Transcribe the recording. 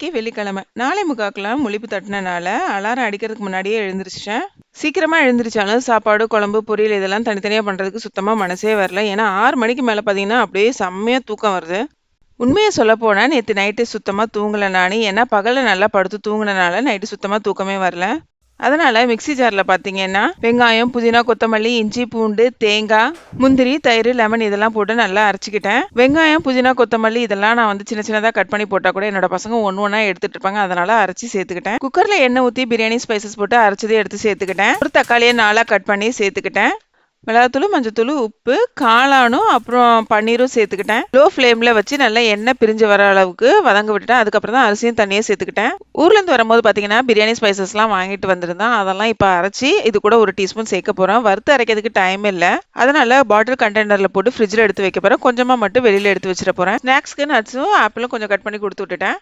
இன்னைக்கு வெள்ளிக்கிழமை. 4:45க்கெல்லாம் முழிப்பு தட்டுனனால, அலாரம் அடிக்கிறதுக்கு முன்னாடியே எழுந்திரிச்சுட்டேன். சீக்கிரமா எழுந்திரிச்சாலும் சாப்பாடு, குழம்பு, பொரியல் இதெல்லாம் தனித்தனியா பண்றதுக்கு சுத்தமா மனசே வரல. ஏன்னா 6 மணிக்கு மேல பார்த்தீங்கன்னா, அப்படியே செம்மையா தூக்கம் வருது. உண்மைய சொல்லப்போனா, நேத்து நைட்டு சுத்தமா தூங்கல நானு. ஏன்னா பகல்ல நல்லா படுத்து தூங்குனனால, நைட்டு சுத்தமா தூக்கமே வரல. அதனால மிக்ஸி ஜார்ல பார்த்தீங்கன்னா, வெங்காயம், புதினா, கொத்தமல்லி, இஞ்சி, பூண்டு, தேங்காய், முந்திரி, தயிர், லெமன் இதெல்லாம் போட்டு நல்லா அரைச்சுக்கிட்டேன். வெங்காயம், புதினா, கொத்தமல்லி இதெல்லாம் நான் வந்து சின்ன சின்னதா கட் பண்ணி போட்டா கூட என்னோட பசங்க ஒண்ணு ஒண்ணா எடுத்துட்டு இருப்பாங்க. அதனால அரைச்சு சேர்த்துக்கிட்டேன். குக்கர்ல எண்ணெய் ஊத்தி பிரியாணி ஸ்பைசஸ் போட்டு அரைச்சதை எடுத்து சேர்த்துக்கிட்டேன். ஒரு தக்காளியை 4ஆ கட் பண்ணி சேர்த்துக்கிட்டேன். மிளகாத்தூளு, மஞ்சத்தூளு, உப்பு, காளானும் அப்புறம் பன்னீரும் சேர்த்துக்கிட்டேன். லோ ஃப்ளேம்ல வச்சு நல்லா எண்ணெய் பிரிஞ்சு வர அளவுக்கு வதங்க விட்டுட்டேன். அதுக்கப்புறம் தான் அரிசியும் தண்ணியும் சேர்த்துக்கிட்டேன். ஊர்ல இருந்து வரும்போது பாத்தீங்கன்னா பிரியாணி ஸ்பைசஸ்லாம் வாங்கிட்டு வந்திருந்தேன். அதெல்லாம் இப்ப அரைச்சி இது கூட 1 டீஸ்பூன் சேர்க்க போறேன். வறுத்து அரைக்கிறதுக்கு டைம் இல்ல. அதனால பாட்டில் கண்டெய்னர்ல போட்டு ஃப்ரிட்ஜ்ல எடுத்து வைக்க போறேன். கொஞ்சமா மட்டும் வெளியில எடுத்து வச்சிட போறேன். ஸ்நாக்ஸ்க்கு நட்ஸும் ஆப்பிளும் கொஞ்சம் கட் பண்ணி கொடுத்து விட்டுட்டேன்.